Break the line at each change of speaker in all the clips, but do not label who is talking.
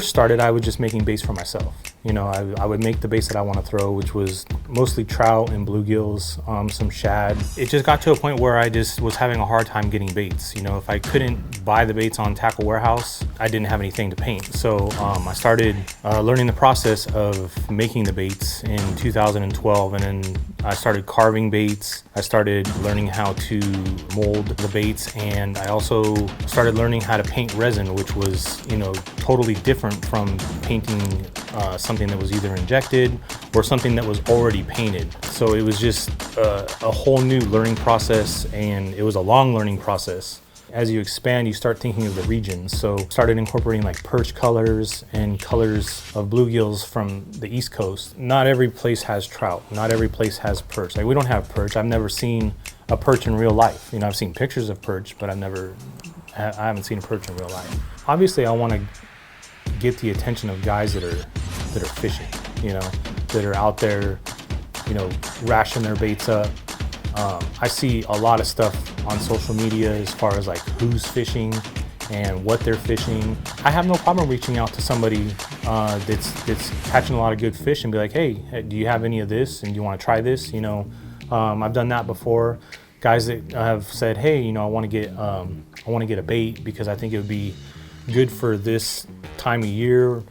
first started, I was just making baits for myself. You know, I would make the baits that I want to throw, which was mostly trout and bluegills, some shad. It just got to a point where I just was having a hard time getting baits. You know, if I couldn't buy the baits on Tackle Warehouse, I didn't have anything to paint. So I started learning the process of making the baits in 2012, and then I started carving baits. I started learning how to mold the baits, and I also started learning how to paint resin, which was, you know, totally different from painting something that was either injected or something that was already painted. So it was just a whole new learning process, and it was a long learning process. As you expand, you start thinking of the regions. So started incorporating like perch colors and colors of bluegills from the East Coast. Not every place has trout. Not every place has perch. Like, we don't have perch. I've never seen a perch in real life. You know, I've seen pictures of perch, but I haven't seen a perch in real life. Obviously, I want to get the attention of guys that are fishing, you know, that are out there, you know, rashing their baits up. I see a lot of stuff on social media as far as like who's fishing and what they're fishing. I have no problem reaching out to somebody that's catching a lot of good fish and be like, hey, do you have any of this, and do you want to try this? You know, I've done that before. Guys that have said, hey, you know, I want to get a bait because I think it would be good for this time of year,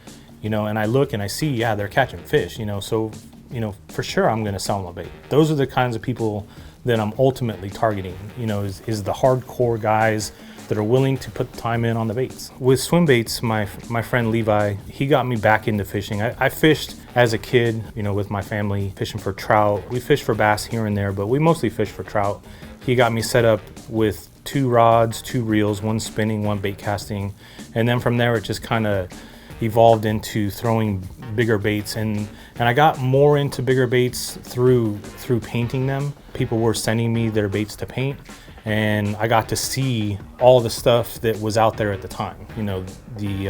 you know, and I look and I see, yeah, they're catching fish, you know, so, you know, for sure I'm going to sell them a bait. Those are the kinds of people that I'm ultimately targeting, you know, is the hardcore guys that are willing to put the time in on the baits. With swim baits, my friend Levi, he got me back into fishing. I fished as a kid, you know, with my family, fishing for trout. We fished for bass here and there, but we mostly fished for trout. He got me set up with 2 rods, 2 reels, 1 spinning, 1 bait casting. And then from there, it just kind of evolved into throwing bigger baits. And I got more into bigger baits through painting them. People were sending me their baits to paint, and I got to see all the stuff that was out there at the time. You know, the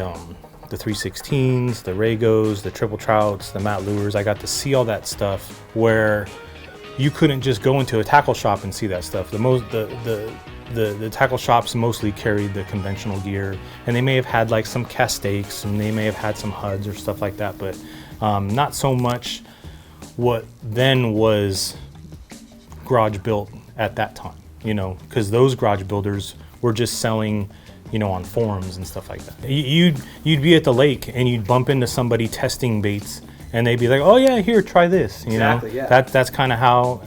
316s, the Ragos, the triple trouts, the matte lures. I got to see all that stuff where you couldn't just go into a tackle shop and see that stuff. The tackle shops mostly carried the conventional gear, and they may have had like some cast stakes, and they may have had some HUDs or stuff like that, but not so much what then was garage built at that time, you know, because those garage builders were just selling, you know, on forums and stuff like that. You'd be at the lake and you'd bump into somebody testing baits, and they'd be like, oh yeah, here, try this, you know. Yeah. That's kind of how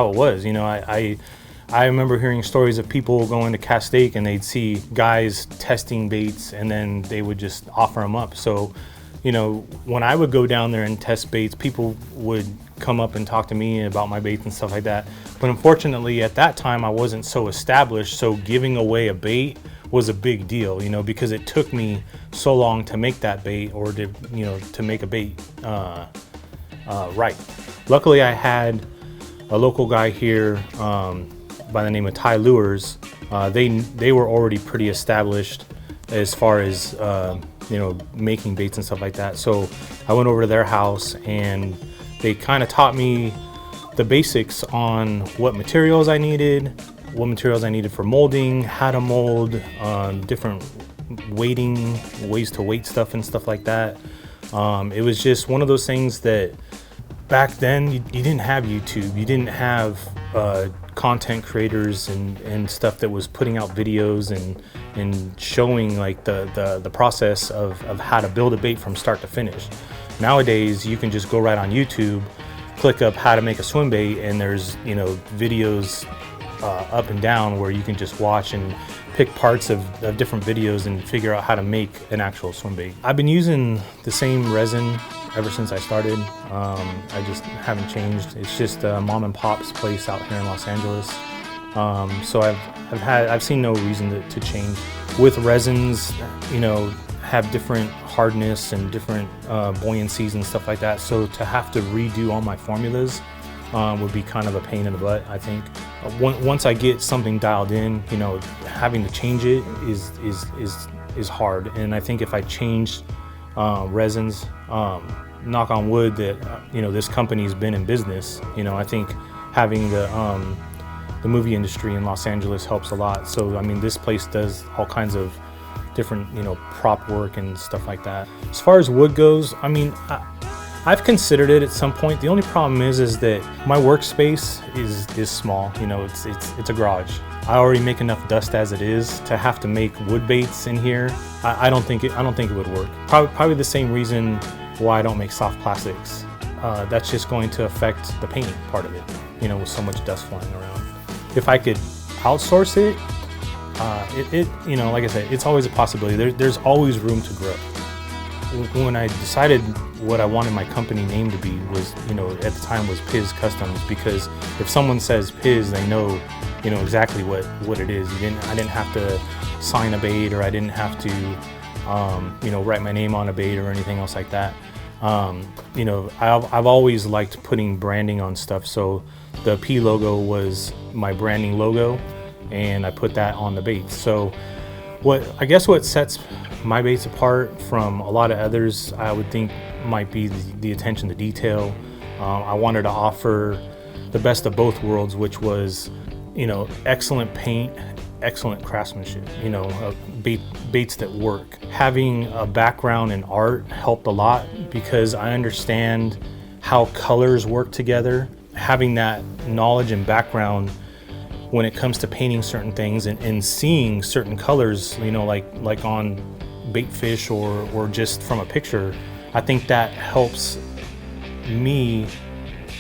it was, you know. I remember hearing stories of people going to cast stake and they'd see guys testing baits, and then they would just offer them up. So, you know, when I would go down there and test baits, people would come up and talk to me about my baits and stuff like that. But unfortunately, at that time, I wasn't so established, so giving away a bait was a big deal, you know, because it took me so long to make that bait, or to, you know, to make a bait right. Luckily, I had a local guy here by the name of Ty Lures. They were already pretty established as far as you know, making baits and stuff like that. So I went over to their house, and they kind of taught me the basics on what materials I needed for molding, how to mold, different weighting, ways to weight stuff and stuff like that. It was just one of those things that back then you didn't have YouTube, you didn't have content creators and stuff that was putting out videos and showing like the process of how to build a bait from start to finish. Nowadays, you can just go right on YouTube, click up how to make a swim bait, and there's, you know, videos up and down where you can just watch and pick parts of different videos and figure out how to make an actual swim bait. I've been using the same resin ever since I started. I just haven't changed. It's just a mom and pop's place out here in Los Angeles. So I've seen no reason to change. With resins, you know, have different hardness and different buoyancies and stuff like that. So to have to redo all my formulas would be kind of a pain in the butt, I think. Once I get something dialed in, you know, having to change it is hard. And I think if I changed resins, knock on wood that you know, this company's been in business, you know, I think having the movie industry in Los Angeles helps a lot. So I mean, this place does all kinds of different, prop work and stuff like that. As far as wood goes, I mean, I've considered it at some point. The only problem is that my workspace is small. It's a garage. I already make enough dust as it is. To have to make wood baits in here, I don't think it would work. Probably the same reason why I don't make soft plastics. That's just going to affect the painting part of it, with so much dust flying around. If I could outsource it, like I said, it's always a possibility. There's always room to grow. When I decided what I wanted my company name to be was, at the time was Pizz Customs, because if someone says Pizz, they know, exactly what it is. I didn't have to sign a bait, or I didn't have to, write my name on a bait or anything else like that. I've always liked putting branding on stuff. So the P logo was my branding logo, and I put that on the bait. So what sets my baits apart from a lot of others, I would think, might be the attention to detail. I wanted to offer the best of both worlds, which was, excellent paint, excellent craftsmanship, baits that work. Having a background in art helped a lot, because I understand how colors work together. Having that knowledge and background when it comes to painting certain things and seeing certain colors, like on bait fish or just from a picture, I think that helps me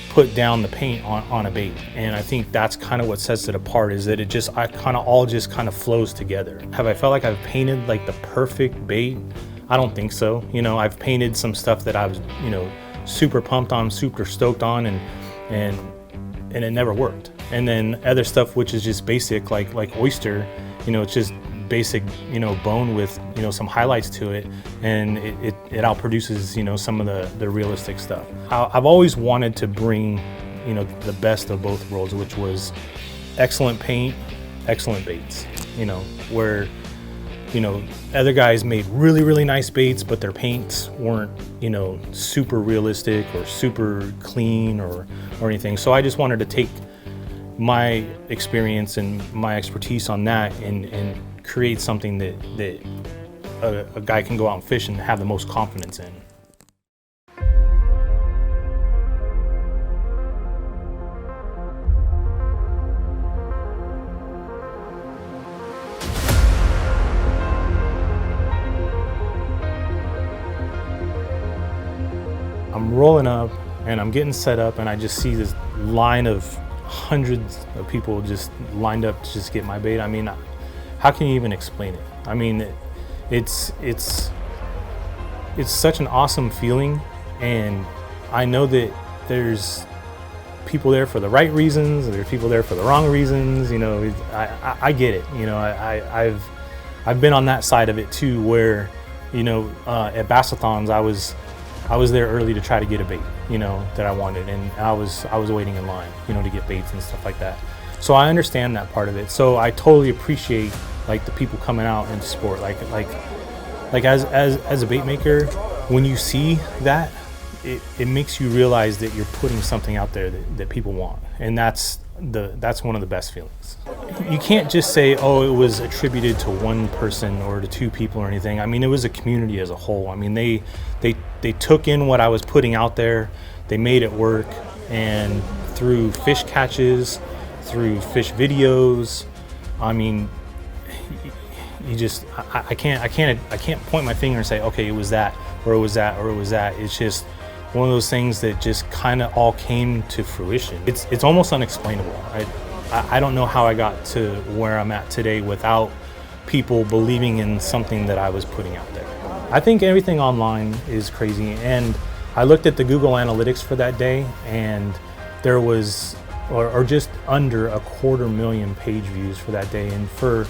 put down the paint on a bait. And I think that's kind of what sets it apart, is that it all just kind of flows together. Have I felt like I've painted like the perfect bait? I don't think so. I've painted some stuff that I was, super pumped on, super stoked on, and it never worked. And then other stuff which is just basic, like oyster, it's just basic, bone with, some highlights to it, and it outproduces, some of the realistic stuff. I've always wanted to bring, the best of both worlds, which was excellent paint, excellent baits, where, other guys made really, really nice baits, but their paints weren't, super realistic or super clean or anything. So I just wanted to take my experience and my expertise on that and create something that a guy can go out and fish and have the most confidence in. I'm rolling up and I'm getting set up, and I just see this line of hundreds of people just lined up to just get my bait. I mean, how can you even explain it? I mean, it's such an awesome feeling, and I know that there's people there for the right reasons, there's people there for the wrong reasons. I get it. I've been on that side of it too, where at Bassathons I was there early to try to get a bait, that I wanted, and I was waiting in line, to get baits and stuff like that. So I understand that part of it. So I totally appreciate like the people coming out into sport, like as a bait maker, when you see that, it makes you realize that you're putting something out there that people want, and that's one of the best feelings. You can't just say, oh, it was attributed to one person or to two people or anything. I mean, it was a community as a whole. I mean, they took in what I was putting out there, they made it work, and through fish catches, through fish videos, I mean, I can't point my finger and say, okay, it was that, or it was that, or it was that. It's just one of those things that just kind of all came to fruition. It's almost unexplainable. I don't know how I got to where I'm at today without people believing in something that I was putting out there. I think everything online is crazy, and I looked at the Google Analytics for that day, and there was, or just under 250,000 page views for that day. And for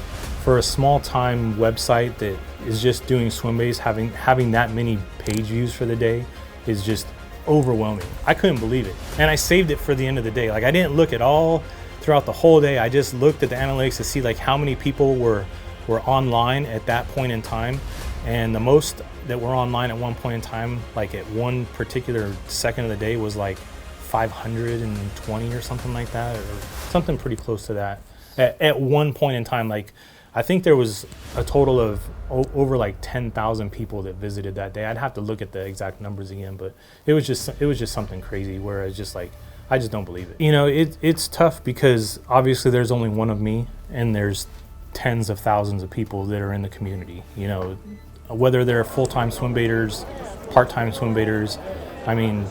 a small time website that is just doing swim baits, having that many page views for the day is just overwhelming. I couldn't believe it. And I saved it for the end of the day. Like, I didn't look at all throughout the whole day. I just looked at the analytics to see like how many people were online at that point in time. And the most that were online at one point in time, like at one particular second of the day, was like 520 or something like that, or something pretty close to that. At one point in time, like I think there was a total of over like 10,000 people that visited that day. I'd have to look at the exact numbers again, but it was just something crazy where it's just like, I just don't believe it. You know, it's tough because obviously there's only one of me and there's tens of thousands of people that are in the community, you know, whether they're full-time swim baiters, part-time swim baiters. I mean,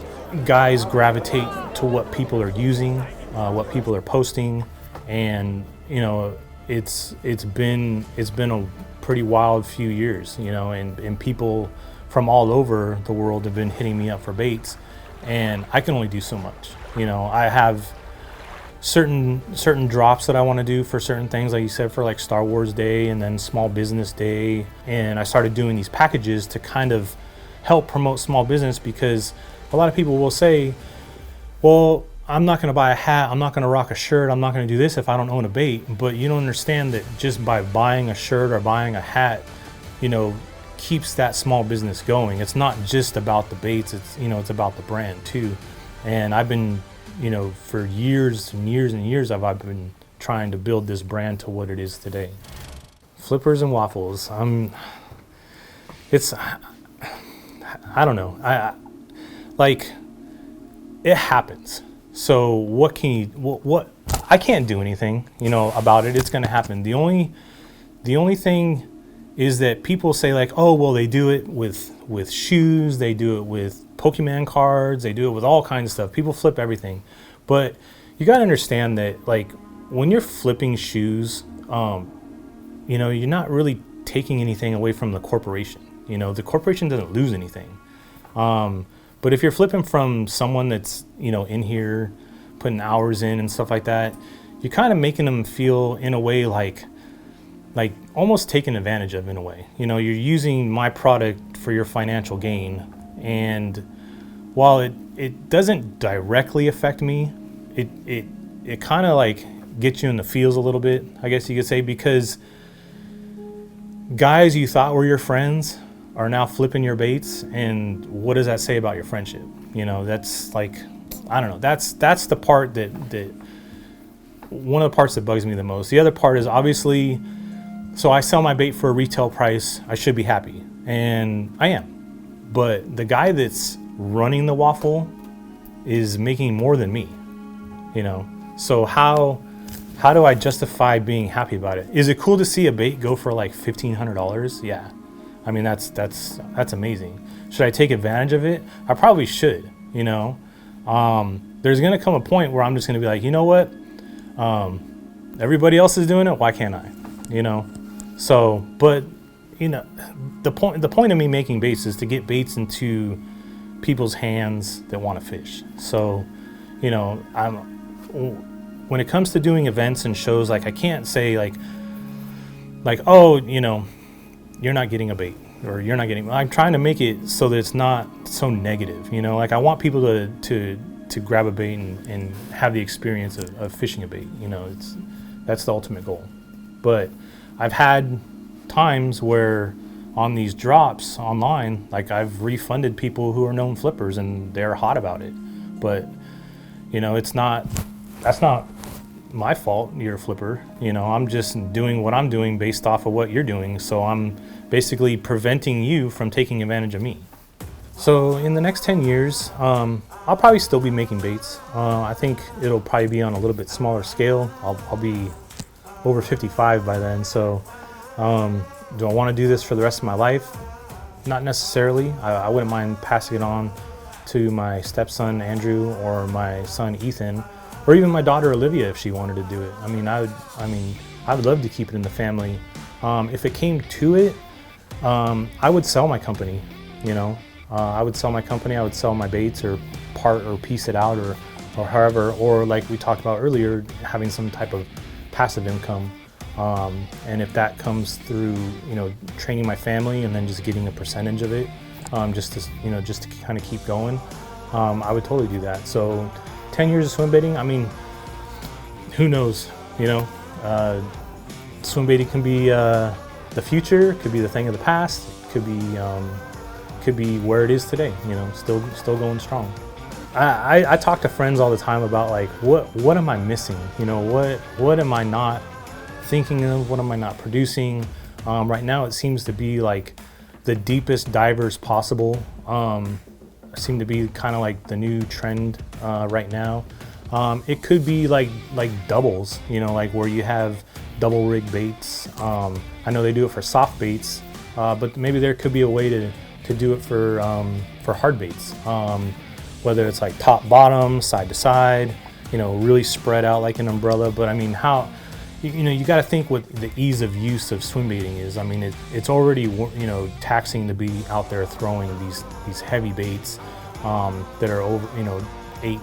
guys gravitate to what people are using, what people are posting, and you know, it's been a pretty wild few years, you know, and people from all over the world have been hitting me up for baits, and I can only do so much. You know, I have certain drops that I want to do for certain things, like you said, for like Star Wars Day and then Small Business Day, and I started doing these packages to kind of help promote small business, because a lot of people will say, well, I'm not going to buy a hat, I'm not going to rock a shirt, I'm not going to do this if I don't own a bait. But you don't understand that just by buying a shirt or buying a hat, you know, keeps that small business going. It's not just about the baits, it's, you know, it's about the brand too. And I've been, you know, for years and years and years, I've been trying to build this brand to what it is today. Flippers and waffles. I don't know. Like, it happens. So what can you, what I can't do anything, you know, about it. It's going to happen. The only thing is that people say like, oh, well, they do it with shoes, they do it with Pokemon cards, they do it with all kinds of stuff. People flip everything. But you got to understand that, like, when you're flipping shoes, you know, you're not really taking anything away from the corporation. You know, the corporation doesn't lose anything. But if you're flipping from someone that's, you know, in here putting hours in and stuff like that, you're kind of making them feel in a way like almost taken advantage of in a way. You know, you're using my product for your financial gain. And while it doesn't directly affect me, it kind of like gets you in the feels a little bit, I guess you could say, because guys you thought were your friends are now flipping your baits, and what does that say about your friendship? You know, that's like, I don't know, that's the part that one of the parts that bugs me the most. The other part is obviously, so I sell my bait for a retail price, I should be happy, and I am. But the guy that's running the waffle is making more than me, you know? So how do I justify being happy about it? Is it cool to see a bait go for like $1,500? Yeah. I mean, that's amazing. Should I take advantage of it? I probably should, you know? There's gonna come a point where I'm just gonna be like, you know what? Everybody else is doing it, why can't I? You know? So, but, you know, the point of me making baits is to get baits into people's hands that want to fish. So, you know, when it comes to doing events and shows, like, I can't say like, oh, you know, you're not getting a bait, or you're not getting, I'm trying to make it so that it's not so negative, you know, like I want people to grab a bait and have the experience of fishing a bait, you know, that's the ultimate goal. But I've had times where on these drops online, like I've refunded people who are known flippers and they're hot about it. But, you know, that's not my fault you're a flipper. You know, I'm just doing what I'm doing based off of what you're doing. So I'm basically preventing you from taking advantage of me. So in the next 10 years, I'll probably still be making baits. I think it'll probably be on a little bit smaller scale. I'll be over 55 by then. So do I want to do this for the rest of my life? Not necessarily. I wouldn't mind passing it on to my stepson Andrew, or my son Ethan, or even my daughter Olivia if she wanted to do it. I mean, I would love to keep it in the family. If it came to it, I would sell my company. You know, I would sell my company. I would sell my baits, or part or piece it out, or however, or like we talked about earlier, having some type of passive income. And if that comes through, you know, training my family and then just getting a percentage of it, just to kind of keep going, I would totally do that. So 10 years of swim baiting, I mean, who knows, you know, swim baiting can be the future, could be the thing of the past, could be where it is today, you know, still going strong. I talk to friends all the time about like, what am I missing? You know, what am I not thinking of? What am I not producing? Right now it seems to be like the deepest divers possible seem to be kind of like the new trend right now. It could be like doubles, you know, like where you have double rig baits. I know they do it for soft baits, but maybe there could be a way to do it for hard baits. Whether it's like top bottom, side to side, you know, really spread out like an umbrella. But I mean, how, you know, you got to think what the ease of use of swim baiting is. I mean, it's already, you know, taxing to be out there throwing these heavy baits that are over, you know, 8,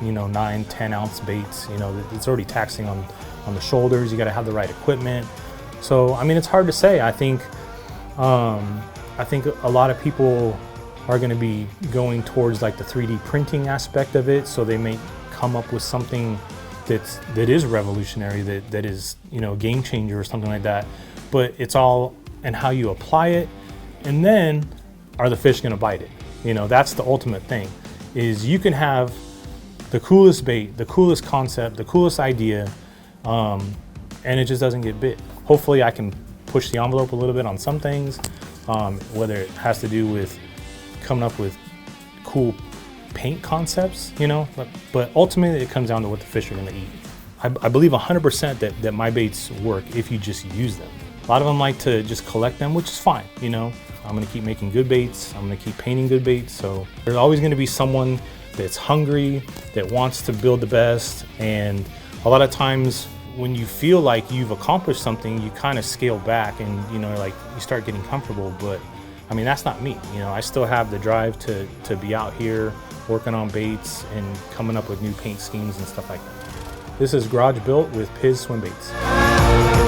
you know, 9, 10 ounce baits. You know, it's already taxing on the shoulders. You got to have the right equipment. So I mean, it's hard to say. I think a lot of people are going to be going towards like the 3D printing aspect of it, so they may come up with something that is revolutionary, that is, you know, a game changer or something like that. But it's all in how you apply it, and then are the fish going to bite it? You know, that's the ultimate thing. Is you can have the coolest bait, the coolest concept, the coolest idea, and it just doesn't get bit. Hopefully, I can push the envelope a little bit on some things, whether it has to do with coming up with cool paint concepts, you know, but ultimately it comes down to what the fish are going to eat. I believe 100% that my baits work if you just use them. A lot of them like to just collect them, which is fine, you know. I'm going to keep making good baits. I'm going to keep painting good baits. So there's always going to be someone that's hungry, that wants to build the best. And a lot of times when you feel like you've accomplished something, you kind of scale back and, you know, like you start getting comfortable. But I mean, that's not me. You know, I still have the drive to be out here working on baits and coming up with new paint schemes and stuff like that. This is Garage Built with Pizz Swimbaits.